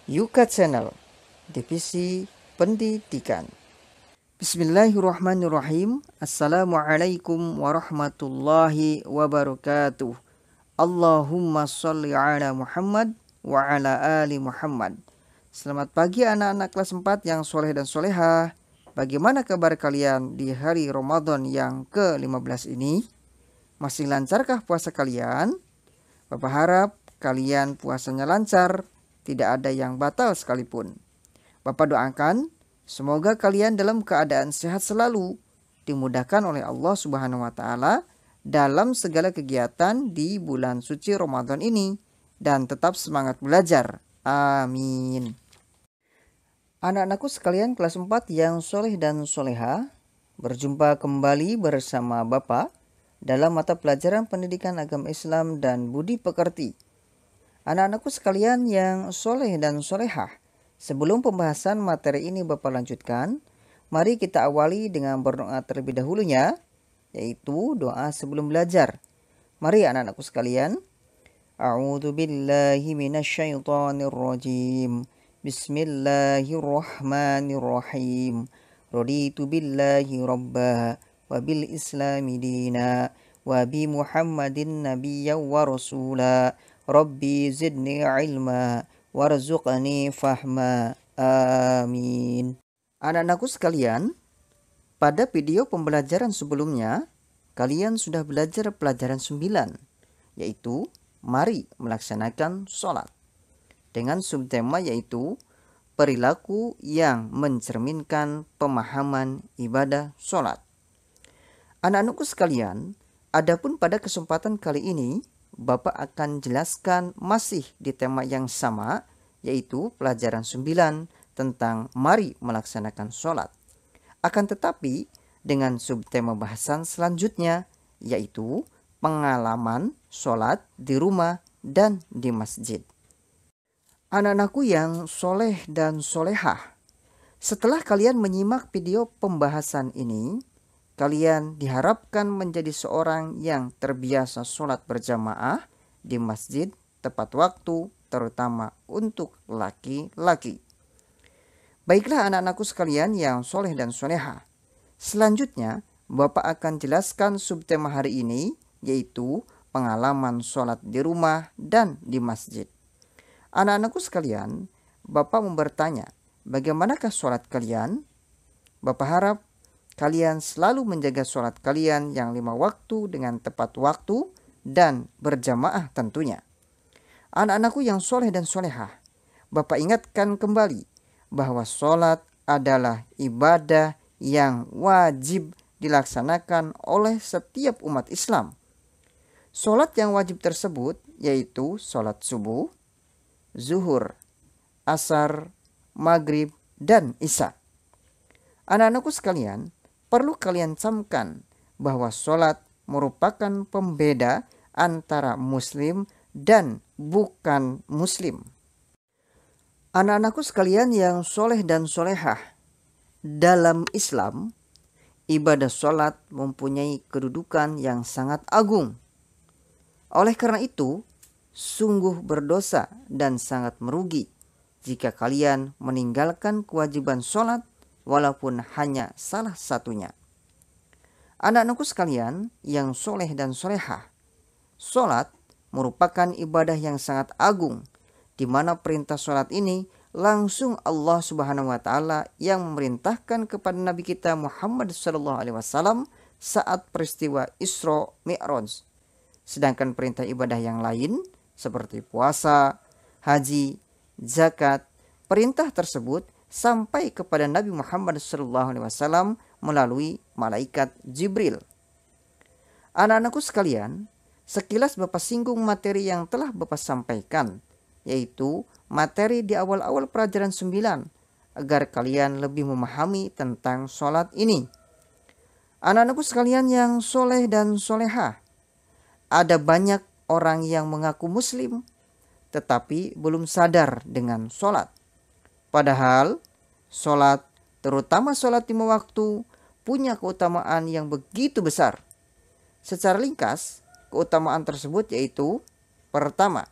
Yuka Channel, Divisi Pendidikan. Bismillahirrahmanirrahim. Assalamualaikum warahmatullahi wabarakatuh. Allahumma sholli ala Muhammad wa ala ali Muhammad. Selamat pagi anak-anak kelas 4 yang soleh dan solehah. Bagaimana kabar kalian di hari Ramadan yang ke-15 ini? Masih lancarkah puasa kalian? Bapak harap kalian puasanya lancar, tidak ada yang batal sekalipun. Bapak doakan semoga kalian dalam keadaan sehat selalu, dimudahkan oleh Allah Subhanahu wa taala dalam segala kegiatan di bulan suci Ramadan ini, dan tetap semangat belajar. Amin. Anak-anakku sekalian kelas 4 yang soleh dan soleha, berjumpa kembali bersama Bapak dalam mata pelajaran pendidikan agama Islam dan budi pekerti. Anak-anakku sekalian yang soleh dan solehah, sebelum pembahasan materi ini Bapak lanjutkan, mari kita awali dengan berdoa terlebih dahulunya, yaitu doa sebelum belajar. Mari anak-anakku sekalian. A'udzu billahi minasyaitonir rajim. Bismillahirrahmanirrahim. Raditu billahi rabba wa bil islami dina wa bi Muhammadin nabiyya wa rasula. Rabbi zidni ilma warzuqni fahma. Amin. Anak-anakku sekalian, pada video pembelajaran sebelumnya, kalian sudah belajar pelajaran 9, yaitu mari melaksanakan sholat. Dengan subtema yaitu perilaku yang mencerminkan pemahaman ibadah sholat. Anak-anakku sekalian, adapun pada kesempatan kali ini, Bapak akan jelaskan masih di tema yang sama, yaitu pelajaran 9 tentang mari melaksanakan sholat. Akan tetapi dengan subtema bahasan selanjutnya, yaitu pengalaman sholat di rumah dan di masjid. Anak-anakku yang soleh dan solehah, setelah kalian menyimak video pembahasan ini, kalian diharapkan menjadi seorang yang terbiasa sholat berjamaah di masjid tepat waktu, terutama untuk laki-laki. Baiklah anak-anakku sekalian yang soleh dan soleha. Selanjutnya, Bapak akan jelaskan subtema hari ini, yaitu pengalaman sholat di rumah dan di masjid. Anak-anakku sekalian, Bapak mau bertanya, bagaimanakah sholat kalian? Bapak harap kalian selalu menjaga sholat kalian yang 5 waktu dengan tepat waktu dan berjamaah tentunya. Anak-anakku yang soleh dan solehah, Bapak ingatkan kembali bahwa sholat adalah ibadah yang wajib dilaksanakan oleh setiap umat Islam. Sholat yang wajib tersebut yaitu sholat subuh, zuhur, asar, maghrib, dan isya. Anak-anakku sekalian, perlu kalian camkan bahwa sholat merupakan pembeda antara muslim dan bukan muslim. Anak-anakku sekalian yang soleh dan solehah, dalam Islam, ibadah sholat mempunyai kedudukan yang sangat agung. Oleh karena itu, sungguh berdosa dan sangat merugi jika kalian meninggalkan kewajiban sholat walaupun hanya salah satunya. Anak-anakku sekalian yang soleh dan solehah, sholat merupakan ibadah yang sangat agung, di mana perintah sholat ini langsung Allah Subhanahu wa taala yang memerintahkan kepada Nabi kita Muhammad SAW saat peristiwa Isra Mi'raj. Sedangkan perintah ibadah yang lain seperti puasa, haji, zakat, perintah tersebut sampai kepada Nabi Muhammad SAW melalui malaikat Jibril. Anak-anakku sekalian, sekilas Bapak singgung materi yang telah Bapak sampaikan, yaitu materi di awal-awal pelajaran 9, agar kalian lebih memahami tentang sholat ini. Anak-anakku sekalian yang soleh dan solehah, ada banyak orang yang mengaku muslim, tetapi belum sadar dengan sholat. Padahal sholat, terutama sholat 5 waktu, punya keutamaan yang begitu besar. Secara ringkas, keutamaan tersebut yaitu: pertama,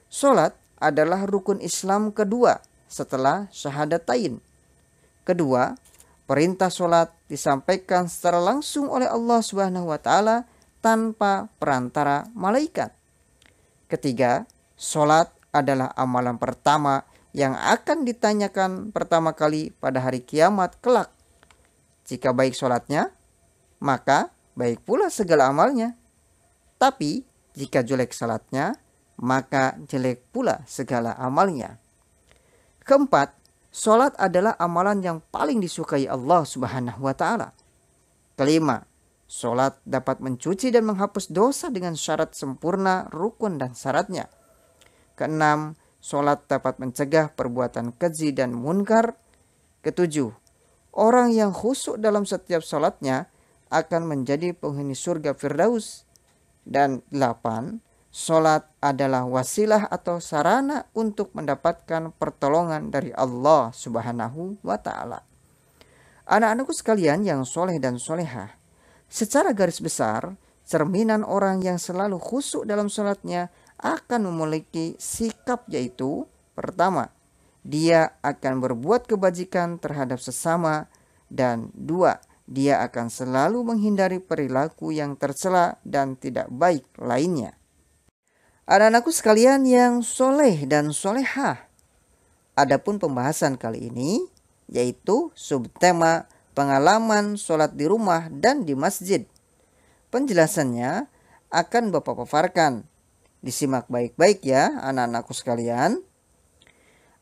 sholat adalah rukun Islam kedua setelah syahadatain. Kedua, perintah sholat disampaikan secara langsung oleh Allah Subhanahu wa Ta'ala tanpa perantara malaikat. Ketiga, sholat adalah amalan pertama yang akan ditanyakan pertama kali pada hari kiamat kelak. Jika baik sholatnya, maka baik pula segala amalnya. Tapi jika jelek sholatnya, maka jelek pula segala amalnya. Keempat, sholat adalah amalan yang paling disukai Allah Subhanahu wa Ta'ala. Kelima, sholat dapat mencuci dan menghapus dosa dengan syarat sempurna, rukun dan syaratnya. Keenam, sholat dapat mencegah perbuatan keji dan munkar. Ketujuh, orang yang khusyuk dalam setiap sholatnya akan menjadi penghuni surga Firdaus. Dan 8, sholat adalah wasilah atau sarana untuk mendapatkan pertolongan dari Allah Subhanahu wa Ta'ala. Anak-anakku sekalian yang soleh dan solehah, secara garis besar, cerminan orang yang selalu khusyuk dalam sholatnya akan memiliki sikap, yaitu pertama, dia akan berbuat kebajikan terhadap sesama, dan dua, dia akan selalu menghindari perilaku yang tercela dan tidak baik lainnya. Anak-anakku sekalian yang soleh dan solehah, adapun pembahasan kali ini yaitu subtema pengalaman sholat di rumah dan di masjid. Penjelasannya akan Bapak paparkan. Disimak baik-baik ya anak-anakku sekalian.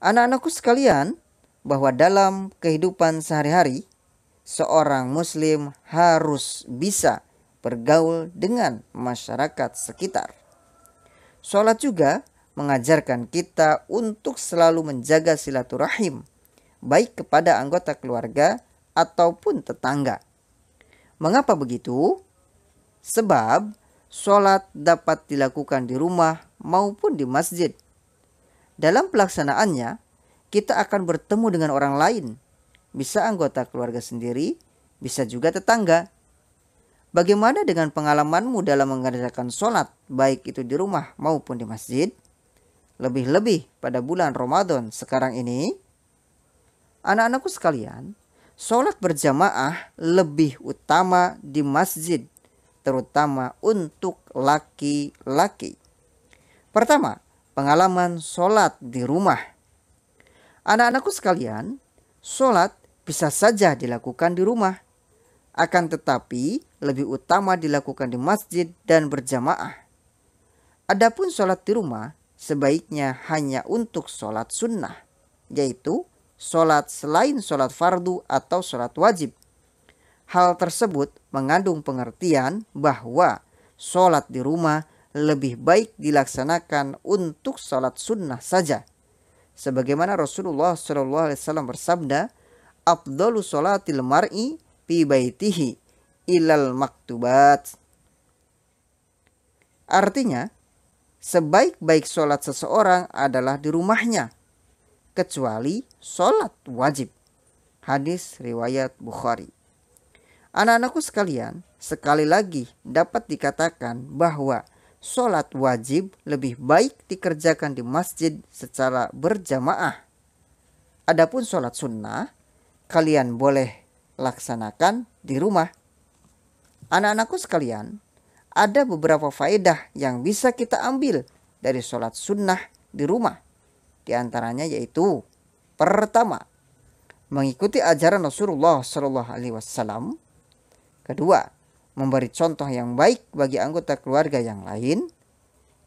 Anak-anakku sekalian, bahwa dalam kehidupan sehari-hari, seorang muslim harus bisa bergaul dengan masyarakat sekitar. Sholat juga mengajarkan kita untuk selalu menjaga silaturahim, baik kepada anggota keluarga ataupun tetangga. Mengapa begitu? Sebab sholat dapat dilakukan di rumah maupun di masjid. Dalam pelaksanaannya, kita akan bertemu dengan orang lain. Bisa anggota keluarga sendiri, bisa juga tetangga. Bagaimana dengan pengalamanmu dalam mengerjakan sholat, baik itu di rumah maupun di masjid? Lebih-lebih pada bulan Ramadan sekarang ini. Anak-anakku sekalian, sholat berjamaah lebih utama di masjid, terutama untuk laki-laki. Pertama, pengalaman sholat di rumah. Anak-anakku sekalian, sholat bisa saja dilakukan di rumah, akan tetapi lebih utama dilakukan di masjid dan berjamaah. Adapun sholat di rumah sebaiknya hanya untuk sholat sunnah, yaitu sholat selain sholat fardu atau sholat wajib. Hal tersebut mengandung pengertian bahwa sholat di rumah lebih baik dilaksanakan untuk sholat sunnah saja. Sebagaimana Rasulullah SAW bersabda, "Afdalu sholatil mar'i fi baitihi ilal maktubat." Artinya, sebaik-baik sholat seseorang adalah di rumahnya, kecuali sholat wajib. Hadis riwayat Bukhari. Anak-anakku sekalian, sekali lagi dapat dikatakan bahwa sholat wajib lebih baik dikerjakan di masjid secara berjamaah. Adapun sholat sunnah, kalian boleh laksanakan di rumah. Anak-anakku sekalian, ada beberapa faedah yang bisa kita ambil dari sholat sunnah di rumah. Di antaranya yaitu, pertama, mengikuti ajaran Rasulullah SAW. Kedua, memberi contoh yang baik bagi anggota keluarga yang lain.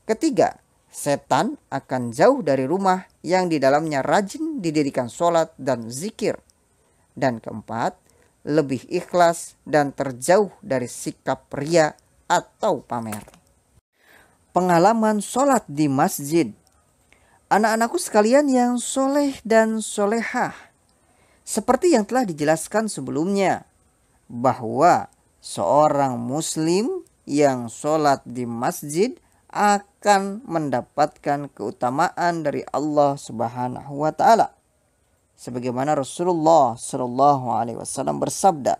Ketiga, setan akan jauh dari rumah yang di dalamnya rajin didirikan sholat dan zikir. Dan keempat, lebih ikhlas dan terjauh dari sikap ria atau pamer. Pengalaman sholat di masjid. Anak-anakku sekalian yang soleh dan solehah, seperti yang telah dijelaskan sebelumnya, bahwa seorang muslim yang sholat di masjid akan mendapatkan keutamaan dari Allah Subhanahu wa Ta'ala. Sebagaimana Rasulullah SAW bersabda,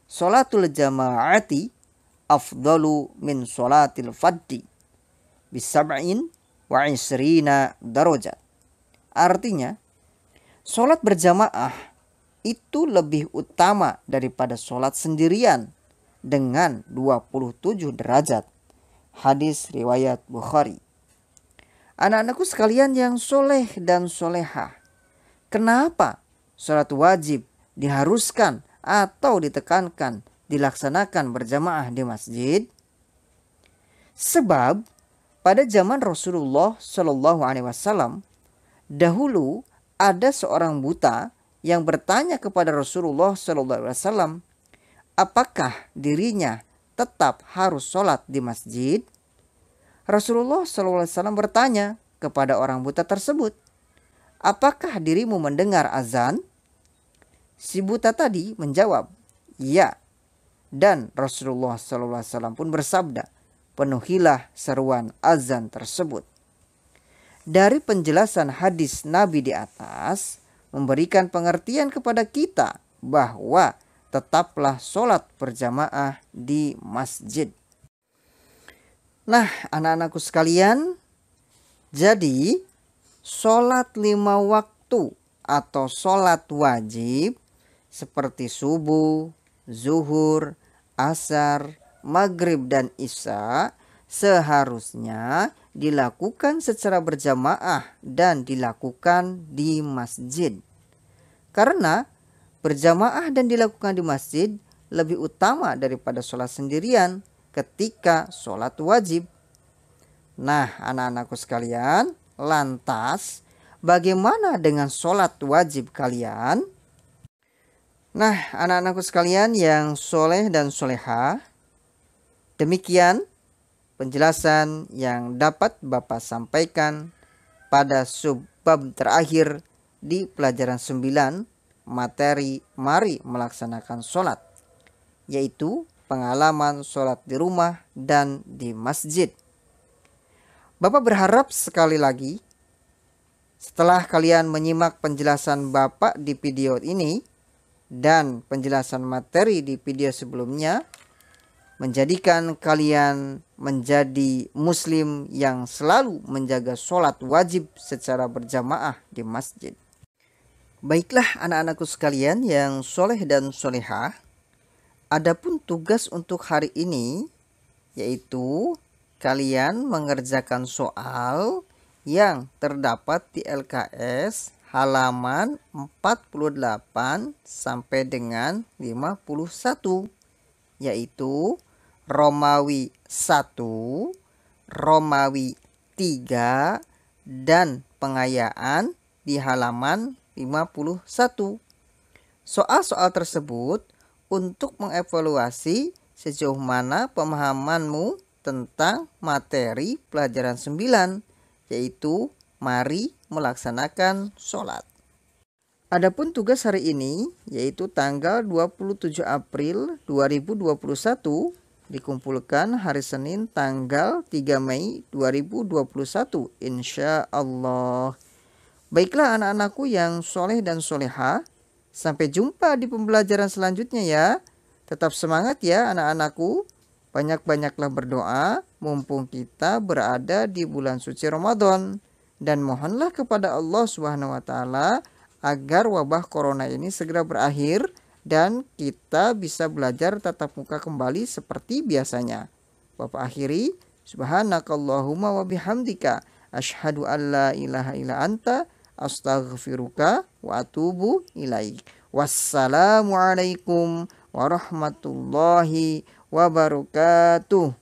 "Sholatul jama'ati afdalu min sholatil faddi bisab'in wa isrina darajat. Artinya, sholat berjamaah itu lebih utama daripada sholat sendirian dengan 27 derajat. Hadis riwayat Bukhari. Anak-anakku sekalian yang soleh dan solehah, kenapa sholat wajib diharuskan atau ditekankan dilaksanakan berjamaah di masjid? Sebab pada zaman Rasulullah Shallallahu Alaihi Wasallam dahulu ada seorang buta yang bertanya kepada Rasulullah Shallallahu Alaihi Wasallam, apakah dirinya tetap harus sholat di masjid? Rasulullah Shallallahu Alaihi Wasallam bertanya kepada orang buta tersebut, apakah dirimu mendengar azan? Si buta tadi menjawab, ya. Dan Rasulullah Shallallahu Alaihi Wasallam pun bersabda, penuhilah seruan azan tersebut. Dari penjelasan hadis Nabi di atas memberikan pengertian kepada kita bahwa tetaplah sholat berjamaah di masjid. Nah, anak-anakku sekalian, jadi sholat 5 waktu atau sholat wajib seperti subuh, zuhur, asar, maghrib dan isya seharusnya dilakukan secara berjamaah dan dilakukan di masjid. Karena berjamaah dan dilakukan di masjid lebih utama daripada sholat sendirian ketika sholat wajib. Nah, anak-anakku sekalian, lantas bagaimana dengan sholat wajib kalian? Nah, anak-anakku sekalian yang soleh dan solehah, demikian penjelasan yang dapat Bapak sampaikan pada subbab terakhir di pelajaran 9 materi mari melaksanakan sholat, yaitu pengalaman sholat di rumah dan di masjid. Bapak berharap sekali lagi setelah kalian menyimak penjelasan Bapak di video ini dan penjelasan materi di video sebelumnya, menjadikan kalian menjadi muslim yang selalu menjaga sholat wajib secara berjamaah di masjid. Baiklah anak-anakku sekalian yang soleh dan solehah, adapun tugas untuk hari ini yaitu kalian mengerjakan soal yang terdapat di LKS halaman 48 sampai dengan 51, yaitu Romawi 1, Romawi 3, dan pengayaan di halaman 51. Soal-soal tersebut untuk mengevaluasi sejauh mana pemahamanmu tentang materi pelajaran 9, yaitu mari melaksanakan sholat. Adapun tugas hari ini yaitu tanggal 27 April 2021 dikumpulkan hari Senin tanggal 3 Mei 2021 insya Allah. Baiklah anak-anakku yang soleh dan solehah, sampai jumpa di pembelajaran selanjutnya ya. Tetap semangat ya anak-anakku. Banyak-banyaklah berdoa mumpung kita berada di bulan suci Ramadan. Dan mohonlah kepada Allah SWT agar wabah corona ini segera berakhir dan kita bisa belajar tatap muka kembali seperti biasanya. Bapak akhiri, subhanakallahumma wa bihamdika asyhadu an la ilaha illa anta astaghfiruka wa atubu ilaik. Wassalamualaikum warahmatullahi wabarakatuh.